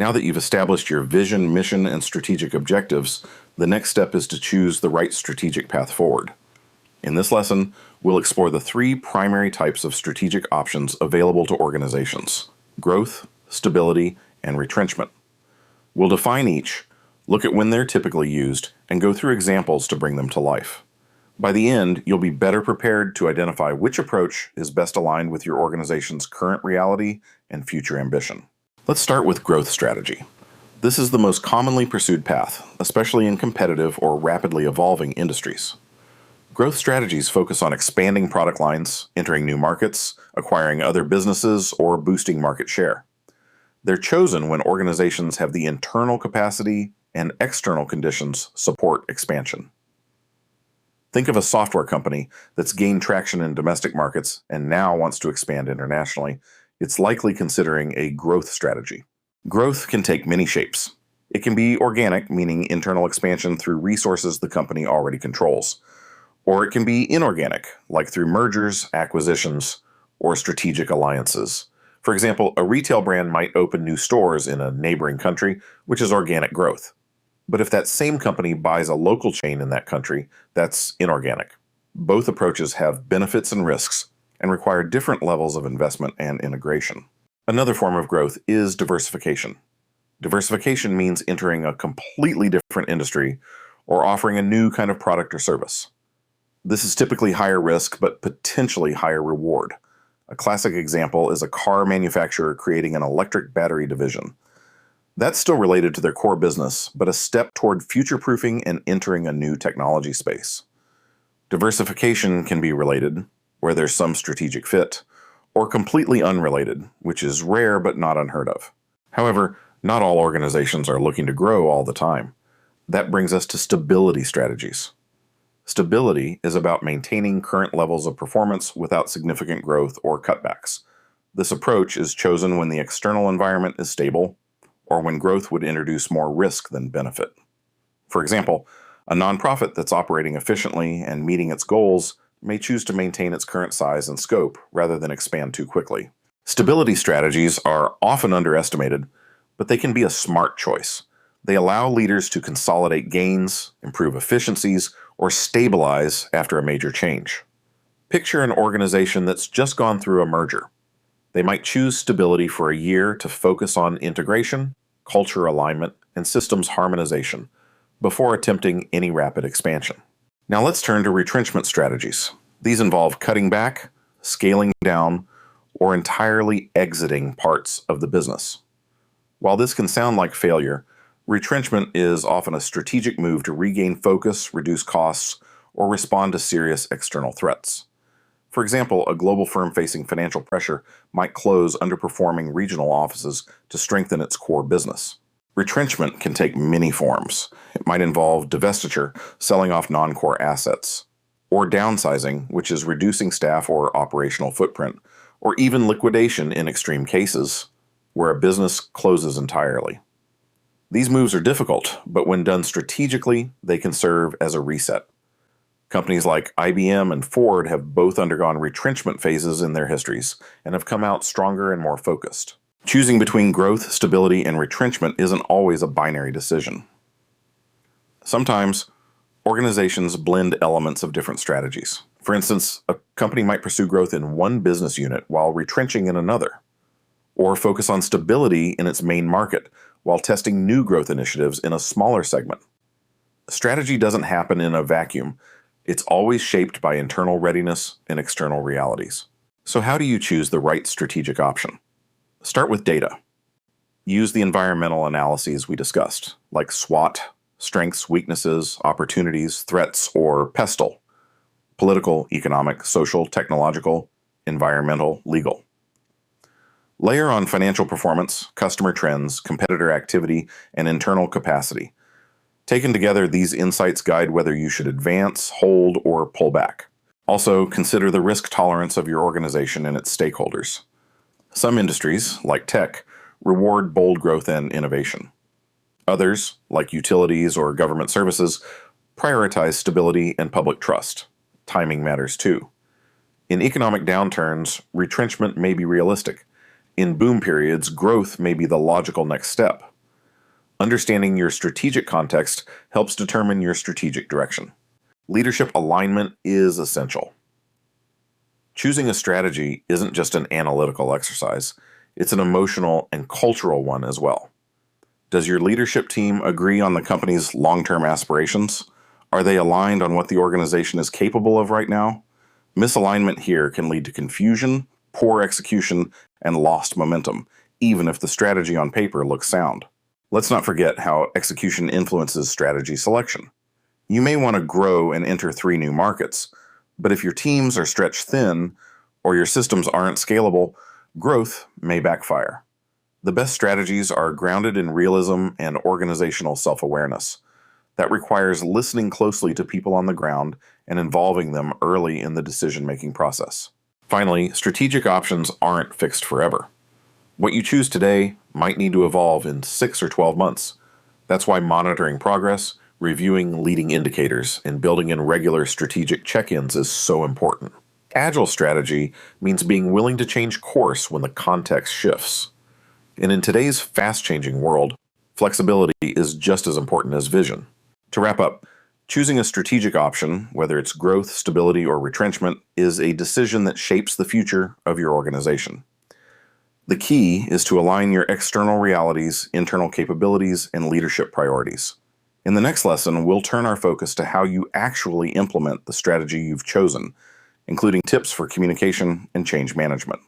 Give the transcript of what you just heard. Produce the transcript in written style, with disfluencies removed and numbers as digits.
Now that you've established your vision, mission, and strategic objectives, the next step is to choose the right strategic path forward. In this lesson, we'll explore the three primary types of strategic options available to organizations: growth, stability, and retrenchment. We'll define each, look at when they're typically used, and go through examples to bring them to life. By the end, you'll be better prepared to identify which approach is best aligned with your organization's current reality and future ambition. Let's start with growth strategy. This is the most commonly pursued path, especially in competitive or rapidly evolving industries. Growth strategies focus on expanding product lines, entering new markets, acquiring other businesses, or boosting market share. They're chosen when organizations have the internal capacity and external conditions support expansion. Think of a software company that's gained traction in domestic markets and now wants to expand internationally. It's likely considering a growth strategy. Growth can take many shapes. It can be organic, meaning internal expansion through resources the company already controls. Or it can be inorganic, like through mergers, acquisitions, or strategic alliances. For example, a retail brand might open new stores in a neighboring country, which is organic growth. But if that same company buys a local chain in that country, that's inorganic. Both approaches have benefits and risks and require different levels of investment and integration. Another form of growth is diversification. Diversification means entering a completely different industry or offering a new kind of product or service. This is typically higher risk, but potentially higher reward. A classic example is a car manufacturer creating an electric battery division. That's still related to their core business, but a step toward future-proofing and entering a new technology space. Diversification can be related, where there's some strategic fit, or completely unrelated, which is rare but not unheard of. However, not all organizations are looking to grow all the time. That brings us to stability strategies. Stability is about maintaining current levels of performance without significant growth or cutbacks. This approach is chosen when the external environment is stable, or when growth would introduce more risk than benefit. For example, a nonprofit that's operating efficiently and meeting its goals may choose to maintain its current size and scope rather than expand too quickly. Stability strategies are often underestimated, but they can be a smart choice. They allow leaders to consolidate gains, improve efficiencies, or stabilize after a major change. Picture an organization that's just gone through a merger. They might choose stability for a year to focus on integration, culture alignment, and systems harmonization before attempting any rapid expansion. Now let's turn to retrenchment strategies. These involve cutting back, scaling down, or entirely exiting parts of the business. While this can sound like failure, retrenchment is often a strategic move to regain focus, reduce costs, or respond to serious external threats. For example, a global firm facing financial pressure might close underperforming regional offices to strengthen its core business. Retrenchment can take many forms. It might involve divestiture, selling off non-core assets, or downsizing, which is reducing staff or operational footprint, or even liquidation in extreme cases, where a business closes entirely. These moves are difficult, but when done strategically, they can serve as a reset. Companies like IBM and Ford have both undergone retrenchment phases in their histories and have come out stronger and more focused. Choosing between growth, stability, and retrenchment isn't always a binary decision. Sometimes, organizations blend elements of different strategies. For instance, a company might pursue growth in one business unit while retrenching in another, or focus on stability in its main market while testing new growth initiatives in a smaller segment. Strategy doesn't happen in a vacuum. It's always shaped by internal readiness and external realities. So how do you choose the right strategic option? Start with data. Use the environmental analyses we discussed, like SWOT, strengths, weaknesses, opportunities, threats, or PESTLE, political, economic, social, technological, environmental, legal. Layer on financial performance, customer trends, competitor activity, and internal capacity. Taken together, these insights guide whether you should advance, hold, or pull back. Also, consider the risk tolerance of your organization and its stakeholders. Some industries, like tech, reward bold growth and innovation. Others, like utilities or government services, prioritize stability and public trust. Timing matters too. In economic downturns, retrenchment may be realistic. In boom periods, growth may be the logical next step. Understanding your strategic context helps determine your strategic direction. Leadership alignment is essential. Choosing a strategy isn't just an analytical exercise, it's an emotional and cultural one as well. Does your leadership team agree on the company's long-term aspirations? Are they aligned on what the organization is capable of right now? Misalignment here can lead to confusion, poor execution, and lost momentum, even if the strategy on paper looks sound. Let's not forget how execution influences strategy selection. You may want to grow and enter 3 new markets, but if your teams are stretched thin or your systems aren't scalable, growth may backfire. The best strategies are grounded in realism and organizational self-awareness. That requires listening closely to people on the ground and involving them early in the decision-making process. Finally, strategic options aren't fixed forever. What you choose today might need to evolve in 6 or 12 months. That's why monitoring progress, reviewing leading indicators, and building in regular strategic check-ins is so important. Agile strategy means being willing to change course when the context shifts. And in today's fast-changing world, flexibility is just as important as vision. To wrap up, choosing a strategic option, whether it's growth, stability, or retrenchment, is a decision that shapes the future of your organization. The key is to align your external realities, internal capabilities, and leadership priorities. In the next lesson, we'll turn our focus to how you actually implement the strategy you've chosen, including tips for communication and change management.